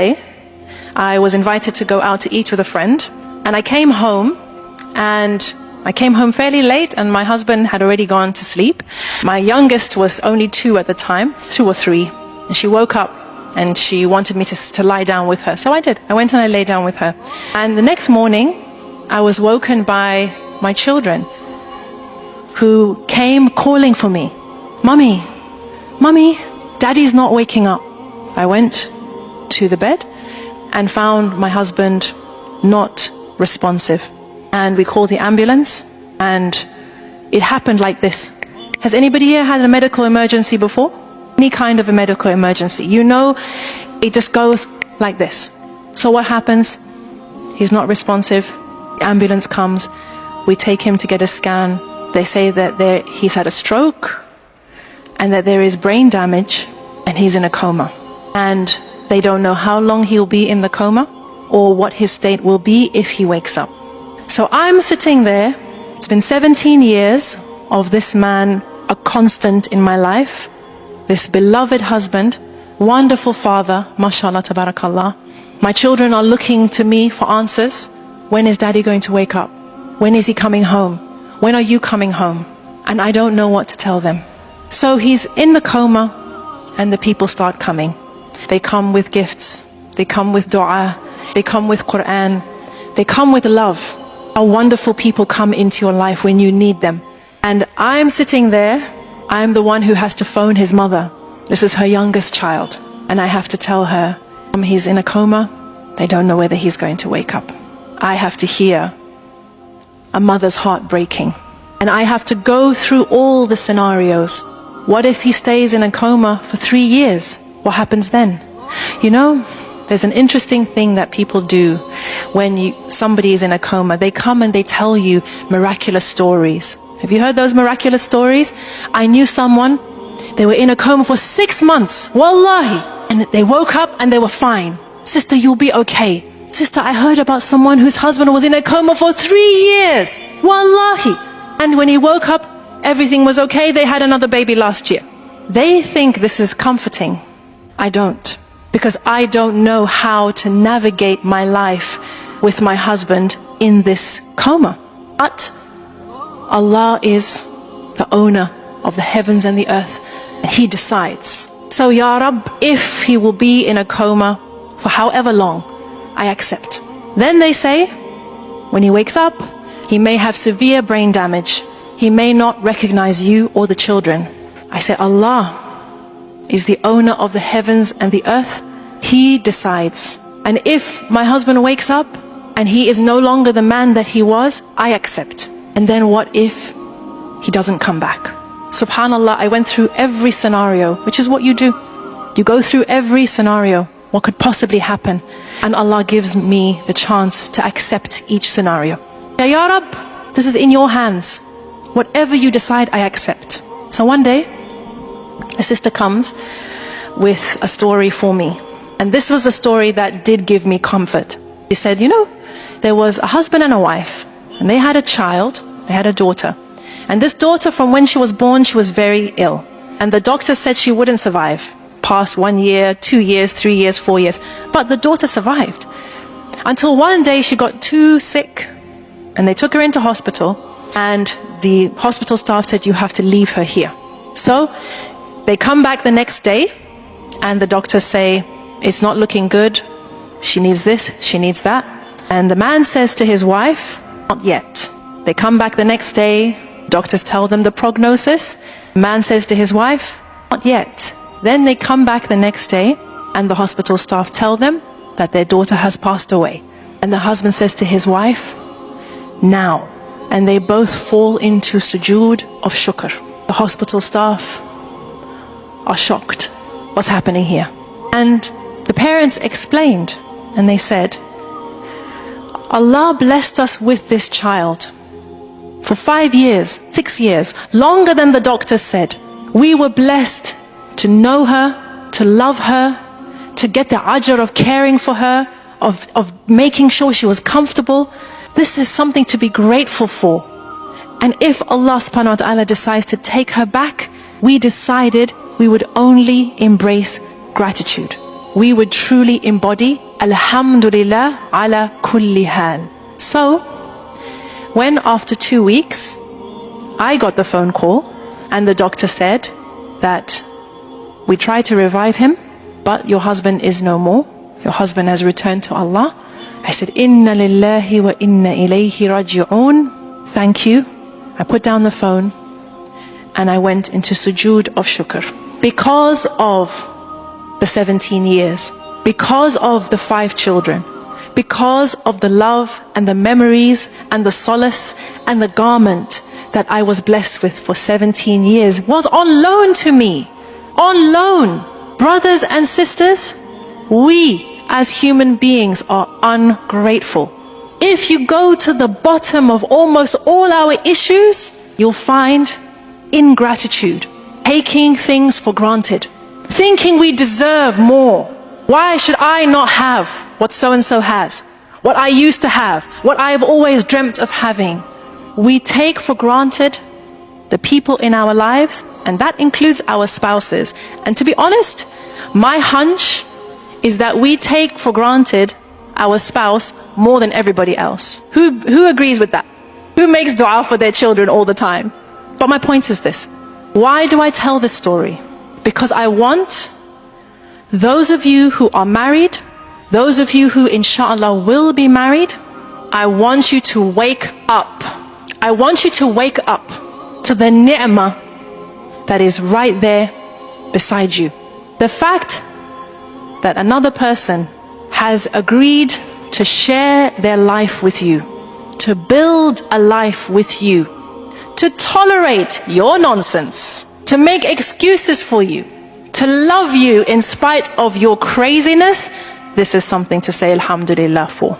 day, I was invited to go out to eat with a friend, and I came home fairly late, and my husband had already gone to sleep. My youngest was only 2 at the time, 2 or 3, and she woke up and she wanted me to lie down with her. So I did. I went and I lay down with her. And the next morning, I was woken by my children who came calling for me. Mummy, Mummy, Daddy's not waking up. I went to the bed and found my husband not responsive. And we called the ambulance, and it happened like this. Has anybody here had a medical emergency before? Any kind of a medical emergency. You know, it just goes like this. So what happens? He's not responsive. The ambulance comes. We take him to get a scan. They say that he's had a stroke and that there is brain damage and he's in a coma. And they don't know how long he'll be in the coma or what his state will be if he wakes up. So I'm sitting there. It's been 17 years of this man, a constant in my life, this beloved husband, wonderful father, mashallah, tabarakallah. My children are looking to me for answers. When is Daddy going to wake up? When is he coming home? When are you coming home? And I don't know what to tell them. So he's in the coma, and the people start coming. They come with gifts. They come with dua. They come with Quran. They come with love. How wonderful people come into your life when you need them. And I'm sitting there. I'm the one who has to phone his mother. This is her youngest child. And I have to tell her, he's in a coma. They don't know whether he's going to wake up. I have to hear a mother's heart breaking. And I have to go through all the scenarios. What if he stays in a coma for 3 years? What happens then? You know, there's an interesting thing that people do when somebody is in a coma. They come and they tell you miraculous stories. Have you heard those miraculous stories? I knew someone, they were in a coma for 6 months, wallahi, and they woke up and they were fine. Sister, you'll be okay. Sister, I heard about someone whose husband was in a coma for 3 years, wallahi. And when he woke up, everything was okay. They had another baby last year. They think this is comforting. I don't. Because I don't know how to navigate my life with my husband in this coma. But Allah is the owner of the heavens and the earth, and He decides. So Ya Rab, if he will be in a coma for however long, I accept. Then they say, when he wakes up, he may have severe brain damage. He may not recognize you or the children. I say, Allah is the owner of the heavens and the earth. He decides. And if my husband wakes up and he is no longer the man that he was, I accept. And then what if he doesn't come back? Subhanallah, I went through every scenario, which is what you do. You go through every scenario, what could possibly happen. And Allah gives me the chance to accept each scenario. Ya Rab, this is in your hands. Whatever you decide, I accept. So one day, a sister comes with a story for me. And this was a story that did give me comfort. She said, you know, there was a husband and a wife, and they had a child, they had a daughter. And this daughter, from when she was born, she was very ill. And the doctor said she wouldn't survive past 1 year, 2 years, 3 years, 4 years. But the daughter survived. Until one day she got too sick, and they took her into hospital, and the hospital staff said, you have to leave her here. So they come back the next day, and the doctors say, it's not looking good. She needs this, she needs that. And the man says to his wife, not yet. They come back the next day, doctors tell them the prognosis. The man says to his wife, not yet. Then they come back the next day, and the hospital staff tell them that their daughter has passed away. And the husband says to his wife, now. And they both fall into sujood of shukr. The hospital staff are shocked. What's happening here? And the parents explained, and they said, Allah blessed us with this child for 5 years, 6 years, longer than the doctor said. We were blessed to know her, to love her, to get the ajr of caring for her, of making sure she was comfortable. This is something to be grateful for. And if Allah subhanahu wa ta'ala decides to take her back, we decided we would only embrace gratitude. we would truly embody Alhamdulillah ala kulli hal. So, when after 2 weeks, I got the phone call and the doctor said that we tried to revive him, but your husband is no more. Your husband has returned to Allah. I said, Inna lillahi wa inna ilayhi raji'un. Thank you. I put down the phone and I went into sujood of shukr. Because of the 17 years, because of the 5 children, because of the love and the memories and the solace and the garment that I was blessed with for 17 years was on loan to me. On loan. Brothers and sisters, we as human beings are ungrateful. If you go to the bottom of almost all our issues, you'll find ingratitude, taking things for granted, thinking we deserve more. Why should I not have what so-and-so has, what I used to have, what I have always dreamt of having? We take for granted the people in our lives, and that includes our spouses. And to be honest, my hunch is that we take for granted our spouse more than everybody else. Who agrees with that? Who makes dua for their children all the time? But my point is this. Why do I tell this story? Because I want those of you who are married, those of you who inshallah will be married, I want you to wake up. I want you to wake up to the ni'mah that is right there beside you. The fact that another person has agreed to share their life with you, to build a life with you, to tolerate your nonsense, to make excuses for you, to love you in spite of your craziness, this is something to say alhamdulillah for.